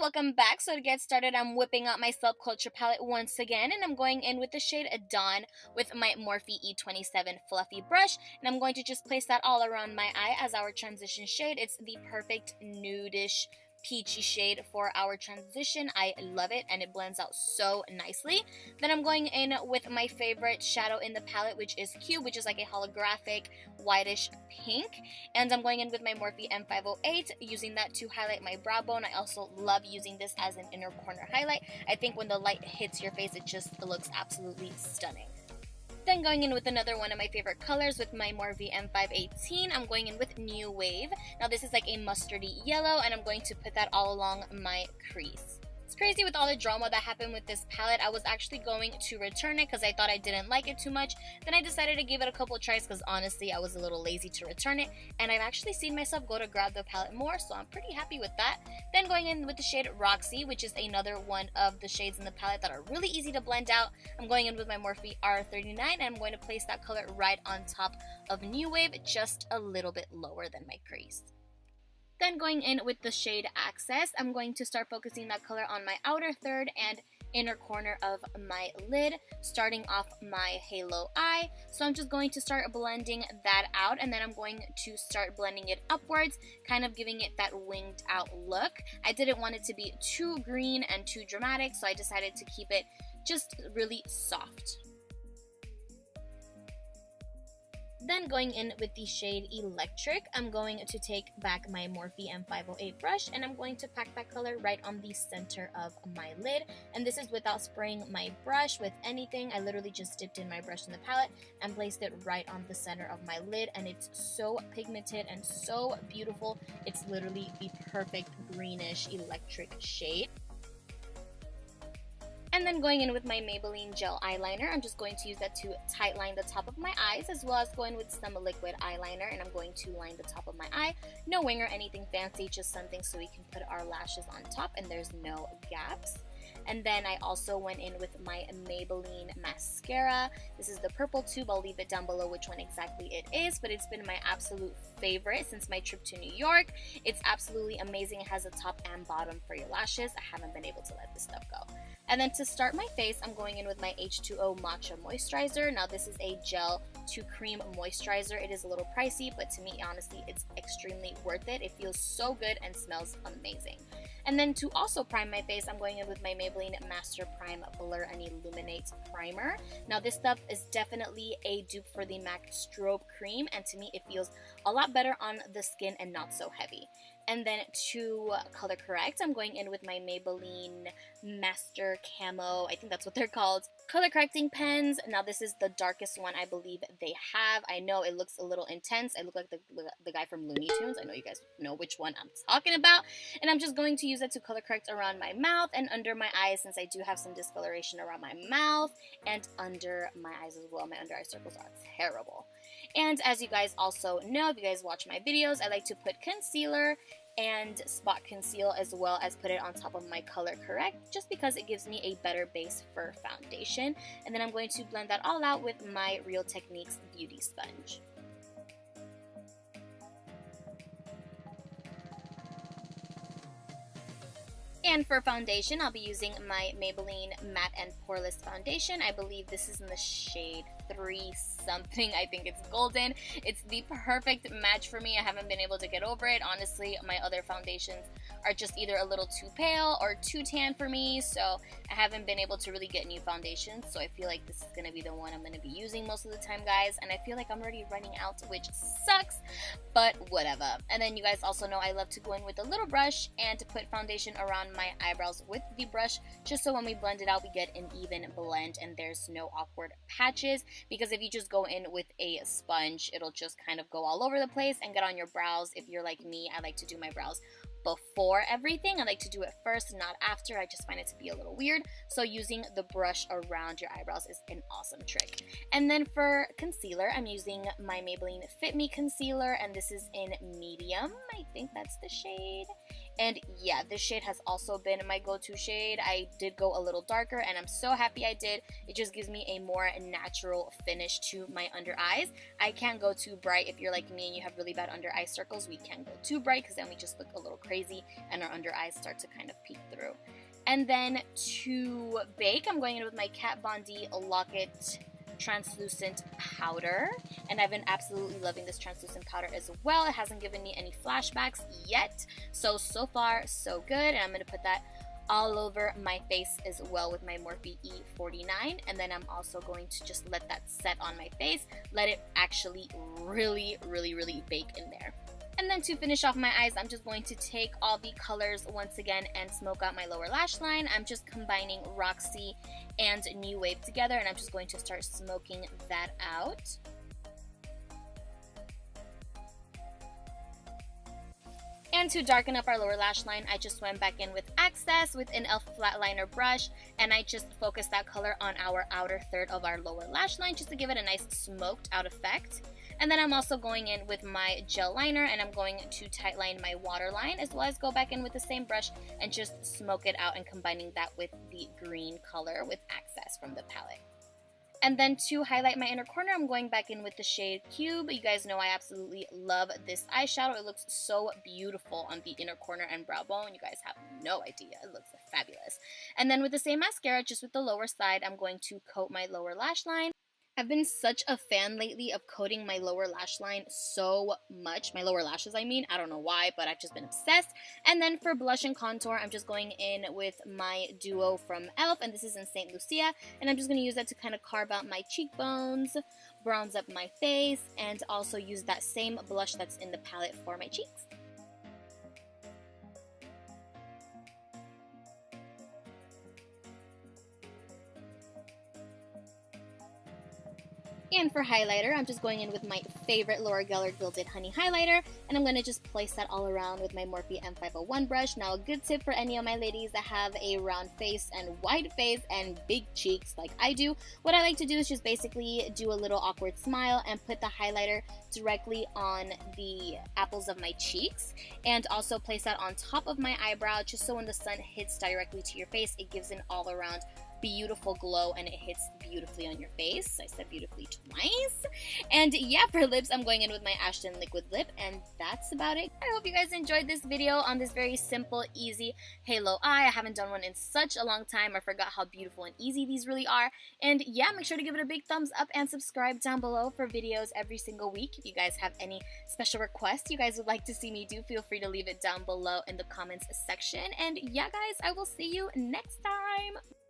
welcome back. So to get started, I'm whipping out my Subculture palette once again, and I'm going in with the shade Dawn with my Morphe E27 fluffy brush, and I'm going to just place that all around my eye as our transition shade. It's the perfect nudish peachy shade for our transition. I love it and it blends out so nicely. Then I'm going in with my favorite shadow in the palette, which is Cube, which is like a holographic whitish pink, and I'm going in with my Morphe M508, using that to highlight my brow bone. I also love using this as an inner corner highlight. I think when the light hits your face, it just looks absolutely stunning. Then going in with another one of my favorite colors with my Morphe M518, I'm going in with New Wave. Now this is like a mustardy yellow, and I'm going to put that all along my crease. It's crazy with all the drama that happened with this palette. I was actually going to return it because I thought I didn't like it too much. Then I decided to give it a couple tries because honestly I was a little lazy to return it, and I've actually seen myself go to grab the palette more, so I'm pretty happy with that. Then going in with the shade Roxy, which is another one of the shades in the palette that are really easy to blend out. I'm going in with my Morphe R39, and I'm going to place that color right on top of New Wave, just a little bit lower than my crease. Then going in with the shade Access, I'm going to start focusing that color on my outer third and inner corner of my lid, starting off my halo eye. So I'm just going to start blending that out, and then I'm going to start blending it upwards, kind of giving it that winged out look. I didn't want it to be too green and too dramatic, so I decided to keep it just really soft. Then going in with the shade Electric, I'm going to take back my Morphe M508 brush, and I'm going to pack that color right on the center of my lid. And this is without spraying my brush with anything. I literally just dipped in my brush in the palette and placed it right on the center of my lid, and it's so pigmented and so beautiful. It's literally the perfect greenish electric shade. And then going in with my Maybelline gel eyeliner, I'm just going to use that to tight line the top of my eyes, as well as going with some liquid eyeliner, and I'm going to line the top of my eye. No wing or anything fancy, just something so we can put our lashes on top and there's no gaps. And then I also went in with my Maybelline mascara. This is the purple tube. I'll leave it down below which one exactly it is, but it's been my absolute favorite since my trip to New York. It's absolutely amazing. It has a top and bottom for your lashes. I haven't been able to let this stuff go. And then to start my face, I'm going in with my H2O Matcha Moisturizer. Now this is a gel to cream moisturizer. It is a little pricey, but to me, honestly, it's extremely worth it. It feels so good and smells amazing. And then to also prime my face, I'm going in with my Maybelline Master Prime Blur and Illuminate Primer. Now this stuff is definitely a dupe for the MAC Strobe Cream, and to me it feels a lot better on the skin and not so heavy. And then to color correct, I'm going in with my Maybelline Master Camo, I think that's what they're called, color correcting pens. Now this is the darkest one I believe they have. I know it looks a little intense. I look like the guy from Looney Tunes. I know you guys know which one I'm talking about. And I'm just going to use it to color correct around my mouth and under my eyes, since I do have some discoloration around my mouth and under my eyes as well. My under eye circles are terrible. And as you guys also know, if you guys watch my videos, I like to put concealer and spot conceal as well as put it on top of my color correct, just because it gives me a better base for foundation. And then I'm going to blend that all out with my Real Techniques beauty sponge. And for foundation, I'll be using my Maybelline Matte and Poreless Foundation. I believe this is in the shade 3 something. I think it's golden. It's the perfect match for me. I haven't been able to get over it. Honestly, my other foundations are just either a little too pale or too tan for me, so I haven't been able to really get new foundations. So I feel like this is going to be the one I'm going to be using most of the time, guys. And I feel like I'm already running out, which sucks, but whatever. And then you guys also know I love to go in with a little brush and to put foundation around my eyebrows with the brush, just so when we blend it out, we get an even blend and there's no awkward patches. Because if you just go in with a sponge, it'll just kind of go all over the place and get on your brows. If you're like me, I like to do my brows before everything. I like to do it first, not after. I just find it to be a little weird. So using the brush around your eyebrows is an awesome trick. And then for concealer, I'm using my Maybelline Fit Me concealer, and this is in medium. I think that's the shade. And yeah, this shade has also been my go-to shade. I did go a little darker, and I'm so happy I did. It just gives me a more natural finish to my under eyes. I can't go too bright. If you're like me and you have really bad under eye circles, we can't go too bright because then we just look a little crazy and our under eyes start to kind of peek through. And then to bake, I'm going in with my Kat Von D Lock-It translucent powder, and I've been absolutely loving this translucent powder as well. It hasn't given me any flashbacks yet, so far so good. And I'm going to put that all over my face as well with my Morphe E49, and then I'm also going to just let that set on my face, let it actually really bake in there. And then to finish off my eyes, I'm just going to take all the colors once again and smoke out my lower lash line. I'm just combining Roxy and New Wave together, and I'm just going to start smoking that out. And to darken up our lower lash line, I just went back in with Access with an e.l.f. flat liner brush, and I just focused that color on our outer third of our lower lash line just to give it a nice smoked out effect. And then I'm also going in with my gel liner, and I'm going to tightline my waterline, as well as go back in with the same brush and just smoke it out, and combining that with the green color with Access from the palette. And then to highlight my inner corner, I'm going back in with the shade Cube. You guys know I absolutely love this eyeshadow. It looks so beautiful on the inner corner and brow bone. You guys have no idea. It looks fabulous. And then with the same mascara, just with the lower side, I'm going to coat my lower lash line. I've been such a fan lately of coating my lower lash line so much. My lower lashes, I mean. I don't know why, but I've just been obsessed. And then for blush and contour, I'm just going in with my duo from e.l.f. and this is in St. Lucia. And I'm just going to use that to kind of carve out my cheekbones, bronze up my face, and also use that same blush that's in the palette for my cheeks. And for highlighter, I'm just going in with my favorite Laura Geller Gilded Honey Highlighter, and I'm going to just place that all around with my Morphe M501 brush. Now, a good tip for any of my ladies that have a round face and wide face and big cheeks like I do, what I like to do is just basically do a little awkward smile and put the highlighter directly on the apples of my cheeks, and also place that on top of my eyebrow, just so when the sun hits directly to your face, it gives an all-around beautiful glow and it hits beautifully on your face. I said beautifully twice. And yeah, for lips, I'm going in with my Ashton Liquid Lip, and that's about it. I hope you guys enjoyed this video on this very simple, easy halo eye. I haven't done one in such a long time. I forgot how beautiful and easy these really are. And yeah, make sure to give it a big thumbs up and subscribe down below for videos every single week. If you guys have any special requests you guys would like to see me do, feel free to leave it down below in the comments section. And yeah, guys, I will see you next time.